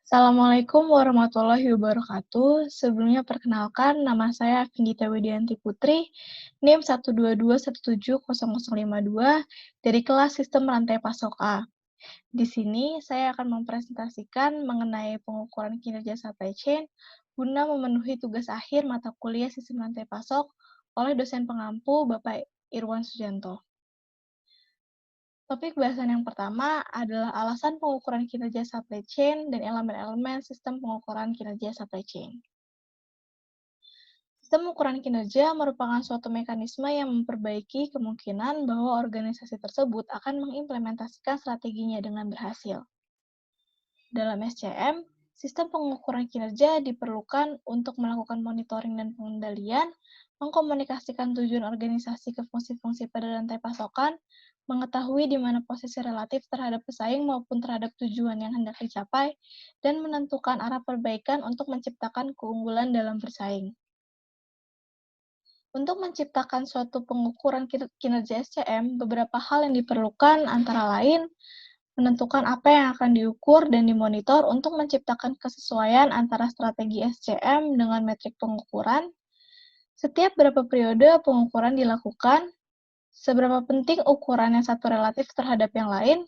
Assalamualaikum warahmatullahi wabarakatuh. Sebelumnya perkenalkan, nama saya Finggita Widianti Putri, NIM 122170052 dari kelas Sistem Rantai Pasok A. Di sini saya akan mempresentasikan mengenai pengukuran kinerja supply chain guna memenuhi tugas akhir mata kuliah Sistem Rantai Pasok oleh dosen pengampu Bapak Irwan Sujanto. Topik bahasan yang pertama adalah alasan pengukuran kinerja supply chain dan elemen-elemen sistem pengukuran kinerja supply chain. Sistem pengukuran kinerja merupakan suatu mekanisme yang memperbaiki kemungkinan bahwa organisasi tersebut akan mengimplementasikan strateginya dengan berhasil. Dalam SCM, sistem pengukuran kinerja diperlukan untuk melakukan monitoring dan pengendalian, mengkomunikasikan tujuan organisasi ke fungsi-fungsi pada rantai pasokan, mengetahui di mana posisi relatif terhadap pesaing maupun terhadap tujuan yang hendak dicapai, dan menentukan arah perbaikan untuk menciptakan keunggulan dalam bersaing. Untuk menciptakan suatu pengukuran kinerja SCM, beberapa hal yang diperlukan antara lain menentukan apa yang akan diukur dan dimonitor untuk menciptakan kesesuaian antara strategi SCM dengan metrik pengukuran, setiap berapa periode pengukuran dilakukan, seberapa penting ukuran yang satu relatif terhadap yang lain,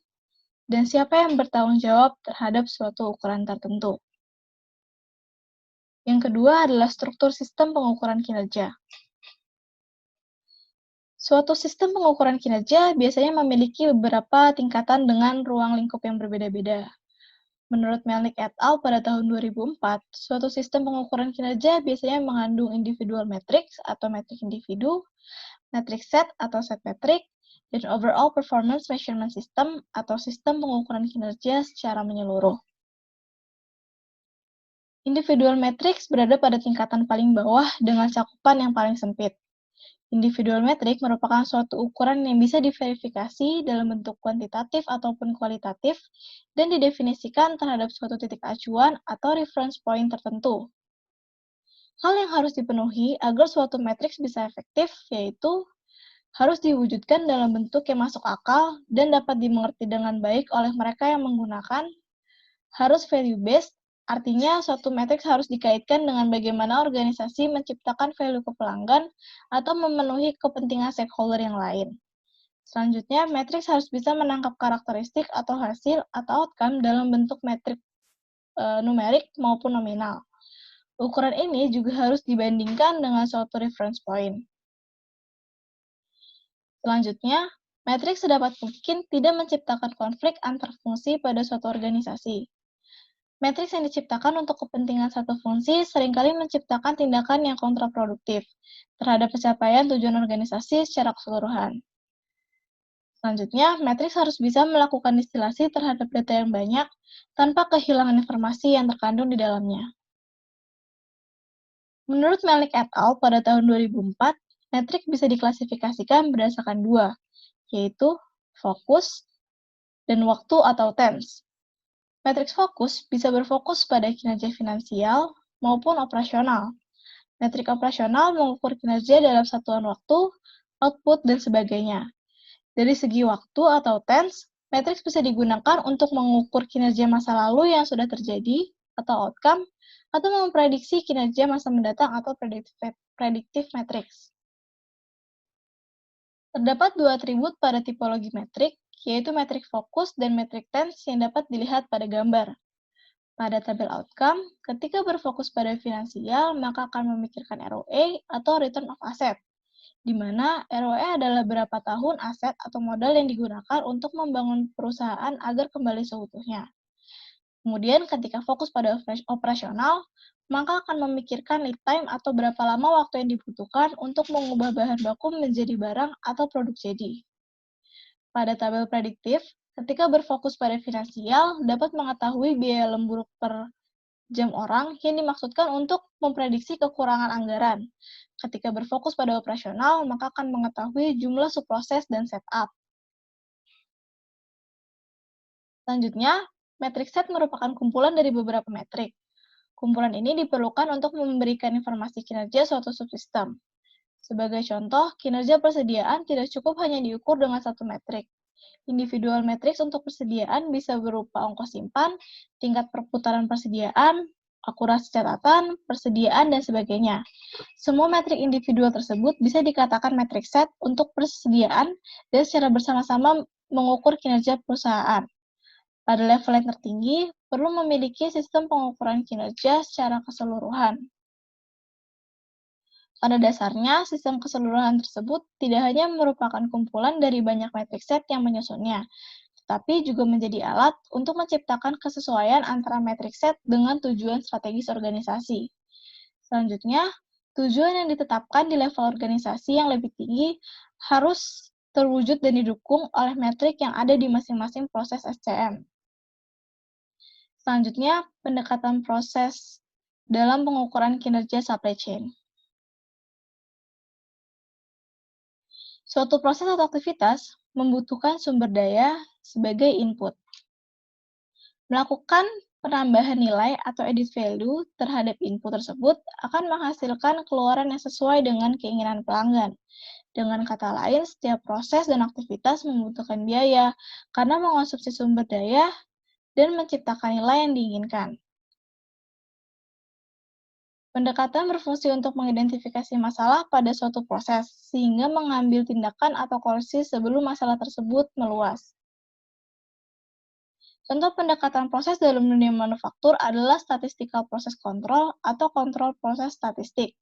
dan siapa yang bertanggung jawab terhadap suatu ukuran tertentu. Yang kedua adalah struktur sistem pengukuran kinerja. Suatu sistem pengukuran kinerja biasanya memiliki beberapa tingkatan dengan ruang lingkup yang berbeda-beda. Menurut Melnick et al. Pada tahun 2004, suatu sistem pengukuran kinerja biasanya mengandung individual matrix atau metrik individu, matrix set atau set metrik, dan overall performance measurement system atau sistem pengukuran kinerja secara menyeluruh. Individual matrix berada pada tingkatan paling bawah dengan cakupan yang paling sempit. Individual metric merupakan suatu ukuran yang bisa diverifikasi dalam bentuk kuantitatif ataupun kualitatif dan didefinisikan terhadap suatu titik acuan atau reference point tertentu. Hal yang harus dipenuhi agar suatu matriks bisa efektif yaitu harus diwujudkan dalam bentuk yang masuk akal dan dapat dimengerti dengan baik oleh mereka yang menggunakan, harus value-based, artinya suatu matriks harus dikaitkan dengan bagaimana organisasi menciptakan value ke pelanggan atau memenuhi kepentingan stakeholder yang lain. Selanjutnya, matriks harus bisa menangkap karakteristik atau hasil atau outcome dalam bentuk metrik numerik maupun nominal. Ukuran ini juga harus dibandingkan dengan suatu reference point. Selanjutnya, matriks sedapat mungkin tidak menciptakan konflik antar fungsi pada suatu organisasi. Matriks yang diciptakan untuk kepentingan satu fungsi seringkali menciptakan tindakan yang kontraproduktif terhadap pencapaian tujuan organisasi secara keseluruhan. Selanjutnya, matriks harus bisa melakukan distilasi terhadap data yang banyak tanpa kehilangan informasi yang terkandung di dalamnya. Menurut Melnick et al. Pada tahun 2004, metrik bisa diklasifikasikan berdasarkan dua, yaitu fokus dan waktu atau tense. Matriks fokus bisa berfokus pada kinerja finansial maupun operasional. Metrik operasional mengukur kinerja dalam satuan waktu, output, dan sebagainya. Dari segi waktu atau tense, matriks bisa digunakan untuk mengukur kinerja masa lalu yang sudah terjadi atau outcome, atau memprediksi kinerja masa mendatang atau predictive matrix. Terdapat dua atribut pada tipologi metrik, yaitu metrik fokus dan metrik tense yang dapat dilihat pada gambar. Pada tabel outcome, ketika berfokus pada finansial, maka akan memikirkan ROE atau return of asset, di mana ROE adalah berapa tahun aset atau modal yang digunakan untuk membangun perusahaan agar kembali seutuhnya. Kemudian, ketika fokus pada operasional, maka akan memikirkan lead time atau berapa lama waktu yang dibutuhkan untuk mengubah bahan baku menjadi barang atau produk jadi. Pada tabel prediktif, ketika berfokus pada finansial, dapat mengetahui biaya lembur per jam orang yang dimaksudkan untuk memprediksi kekurangan anggaran. Ketika berfokus pada operasional, maka akan mengetahui jumlah subproses dan setup. Selanjutnya, metrik set merupakan kumpulan dari beberapa metrik. Kumpulan ini diperlukan untuk memberikan informasi kinerja suatu subsistem. Sebagai contoh, kinerja persediaan tidak cukup hanya diukur dengan satu metrik. Individual matriks untuk persediaan bisa berupa ongkos simpan, tingkat perputaran persediaan, akurasi catatan, persediaan, dan sebagainya. Semua metrik individual tersebut bisa dikatakan metrik set untuk persediaan dan secara bersama-sama mengukur kinerja perusahaan. Pada level yang tertinggi, perlu memiliki sistem pengukuran kinerja secara keseluruhan. Pada dasarnya, sistem keseluruhan tersebut tidak hanya merupakan kumpulan dari banyak metrik set yang menyusunnya, tetapi juga menjadi alat untuk menciptakan kesesuaian antara metrik set dengan tujuan strategis organisasi. Selanjutnya, tujuan yang ditetapkan di level organisasi yang lebih tinggi harus terwujud dan didukung oleh metrik yang ada di masing-masing proses SCM. Selanjutnya, pendekatan proses dalam pengukuran kinerja supply chain. Suatu proses atau aktivitas membutuhkan sumber daya sebagai input. Melakukan penambahan nilai atau added value terhadap input tersebut akan menghasilkan keluaran yang sesuai dengan keinginan pelanggan. Dengan kata lain, setiap proses dan aktivitas membutuhkan biaya karena mengonsumsi sumber daya dan menciptakan nilai yang diinginkan. Pendekatan berfungsi untuk mengidentifikasi masalah pada suatu proses, sehingga mengambil tindakan atau koreksi sebelum masalah tersebut meluas. Contoh pendekatan proses dalam dunia manufaktur adalah statistical process control atau kontrol proses statistik,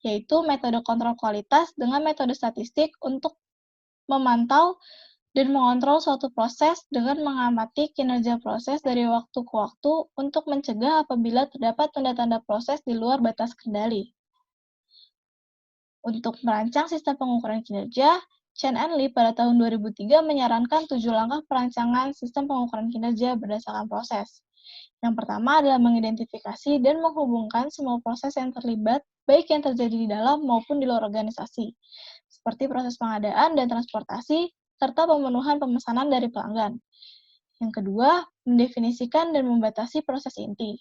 yaitu metode kontrol kualitas dengan metode statistik untuk memantau dan mengontrol suatu proses dengan mengamati kinerja proses dari waktu ke waktu untuk mencegah apabila terdapat tanda-tanda proses di luar batas kendali. Untuk merancang sistem pengukuran kinerja, Chen and Lee pada tahun 2003 menyarankan 7 langkah perancangan sistem pengukuran kinerja berdasarkan proses. Yang pertama adalah mengidentifikasi dan menghubungkan semua proses yang terlibat, baik yang terjadi di dalam maupun di luar organisasi, seperti proses pengadaan dan transportasi, serta pemenuhan pemesanan dari pelanggan. Yang kedua, mendefinisikan dan membatasi proses inti.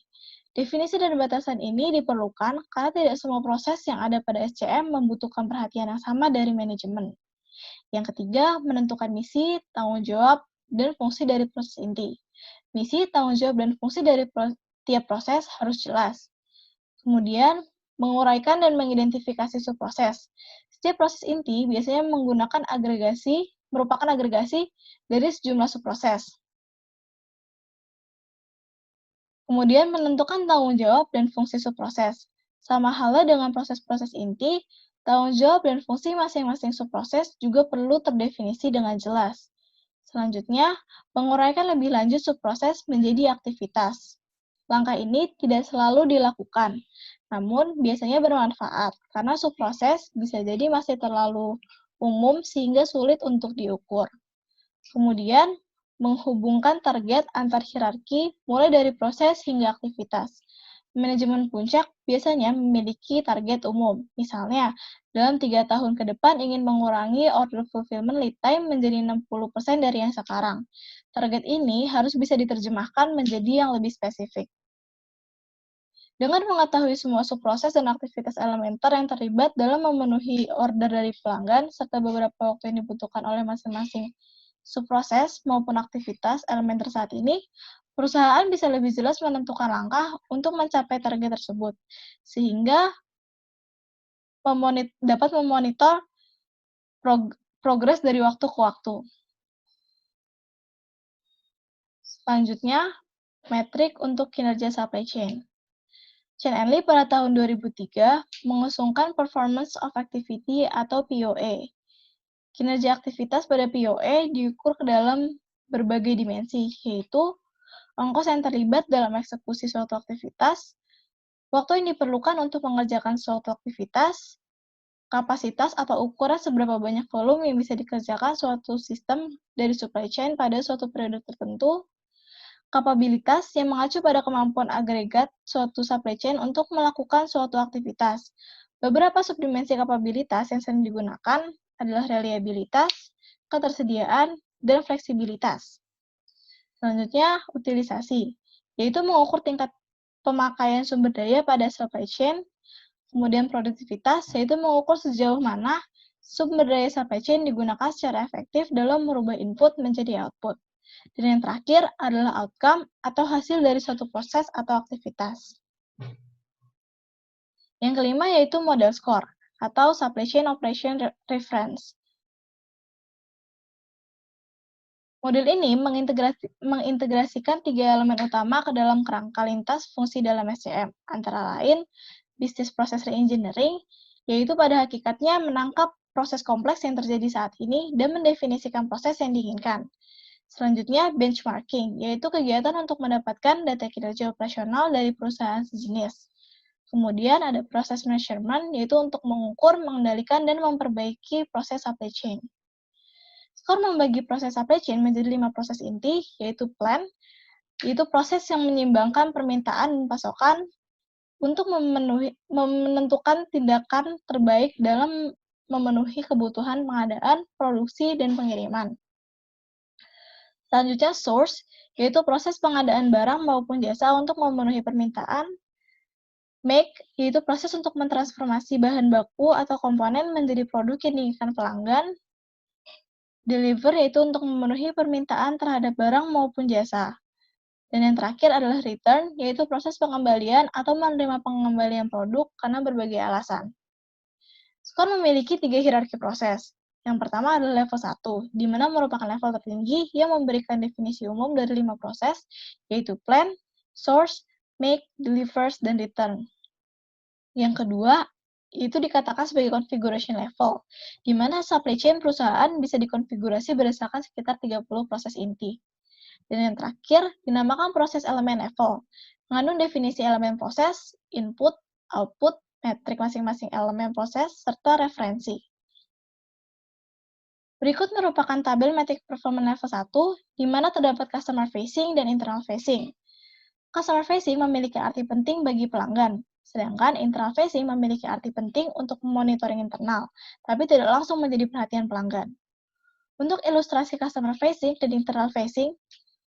Definisi dan batasan ini diperlukan karena tidak semua proses yang ada pada SCM membutuhkan perhatian yang sama dari manajemen. Yang ketiga, menentukan misi, tanggung jawab, dan fungsi dari proses inti. Misi, tanggung jawab, dan fungsi dari tiap proses harus jelas. Kemudian, menguraikan dan mengidentifikasi subproses. Setiap proses inti biasanya merupakan agregasi dari sejumlah subproses. Kemudian menentukan tanggung jawab dan fungsi subproses. Sama halnya dengan proses-proses inti, tanggung jawab dan fungsi masing-masing subproses juga perlu terdefinisi dengan jelas. Selanjutnya, menguraikan lebih lanjut subproses menjadi aktivitas. Langkah ini tidak selalu dilakukan, namun biasanya bermanfaat karena subproses bisa jadi masih terlalu umum sehingga sulit untuk diukur. Kemudian, menghubungkan target antar hierarki mulai dari proses hingga aktivitas. Manajemen puncak biasanya memiliki target umum. Misalnya, dalam 3 tahun ke depan ingin mengurangi order fulfillment lead time menjadi 60% dari yang sekarang. Target ini harus bisa diterjemahkan menjadi yang lebih spesifik. Dengan mengetahui semua subproses dan aktivitas elementer yang terlibat dalam memenuhi order dari pelanggan, serta beberapa waktu yang dibutuhkan oleh masing-masing subproses maupun aktivitas elementer saat ini, perusahaan bisa lebih jelas menentukan langkah untuk mencapai target tersebut, sehingga dapat memonitor progres dari waktu ke waktu. Selanjutnya, metrik untuk kinerja supply chain. Chen and Lee pada tahun 2003 mengusungkan Performance of Activity atau POA. Kinerja aktivitas pada POA diukur ke dalam berbagai dimensi, yaitu ongkos yang terlibat dalam eksekusi suatu aktivitas, waktu yang diperlukan untuk mengerjakan suatu aktivitas, kapasitas atau ukuran seberapa banyak volume yang bisa dikerjakan suatu sistem dari supply chain pada suatu periode tertentu, kapabilitas yang mengacu pada kemampuan agregat suatu supply chain untuk melakukan suatu aktivitas. Beberapa subdimensi kapabilitas yang sering digunakan adalah reliabilitas, ketersediaan, dan fleksibilitas. Selanjutnya, utilisasi, yaitu mengukur tingkat pemakaian sumber daya pada supply chain. Kemudian produktivitas, yaitu mengukur sejauh mana Sumber daya supply chain digunakan secara efektif dalam merubah input menjadi output. Dan yang terakhir adalah outcome atau hasil dari suatu proses atau aktivitas. Yang kelima yaitu model score atau supply chain operation reference. Model ini mengintegrasikan 3 elemen utama ke dalam kerangka lintas fungsi dalam SCM, antara lain Business Process Reengineering, yaitu pada hakikatnya menangkap proses kompleks yang terjadi saat ini dan mendefinisikan proses yang diinginkan. Selanjutnya, benchmarking, yaitu kegiatan untuk mendapatkan data kinerja operasional dari perusahaan sejenis. Kemudian ada proses measurement, yaitu untuk mengukur, mengendalikan, dan memperbaiki proses supply chain. Skor membagi proses supply chain menjadi 5 proses inti, yaitu plan, yaitu proses yang menyeimbangkan permintaan dan pasokan untuk menentukan tindakan terbaik dalam memenuhi kebutuhan pengadaan, produksi, dan pengiriman. Selanjutnya, source, yaitu proses pengadaan barang maupun jasa untuk memenuhi permintaan. Make, yaitu proses untuk mentransformasi bahan baku atau komponen menjadi produk yang diinginkan pelanggan. Deliver, yaitu untuk memenuhi permintaan terhadap barang maupun jasa. Dan yang terakhir adalah return, yaitu proses pengembalian atau menerima pengembalian produk karena berbagai alasan. Skor memiliki 3 hierarki proses. Yang pertama adalah level 1, di mana merupakan level tertinggi yang memberikan definisi umum dari 5 proses, yaitu plan, source, make, delivers, dan return. Yang kedua, itu dikatakan sebagai configuration level, di mana supply chain perusahaan bisa dikonfigurasi berdasarkan sekitar 30 proses inti. Dan yang terakhir, dinamakan proses elemen level, mengandung definisi elemen proses, input, output, metrik masing-masing elemen proses, serta referensi. Berikut merupakan tabel metrik performance level 1, di mana terdapat customer facing dan internal facing. Customer facing memiliki arti penting bagi pelanggan, sedangkan internal facing memiliki arti penting untuk monitoring internal, tapi tidak langsung menjadi perhatian pelanggan. Untuk ilustrasi customer facing dan internal facing,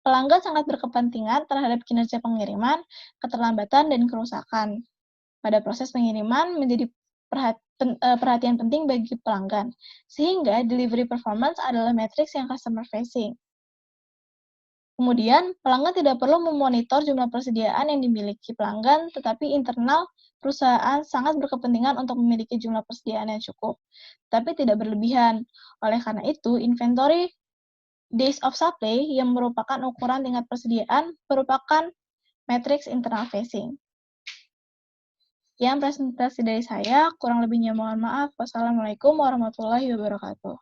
pelanggan sangat berkepentingan terhadap kinerja pengiriman, keterlambatan, dan kerusakan. Pada proses pengiriman menjadi perhatian penting bagi pelanggan, sehingga delivery performance adalah matriks yang customer facing. Kemudian, pelanggan tidak perlu memonitor jumlah persediaan yang dimiliki pelanggan, tetapi internal perusahaan sangat berkepentingan untuk memiliki jumlah persediaan yang cukup, tapi tidak berlebihan. Oleh karena itu, inventory days of supply yang merupakan ukuran tingkat persediaan merupakan matriks internal facing. Sekian presentasi dari saya, kurang lebihnya mohon maaf. Wassalamualaikum warahmatullahi wabarakatuh.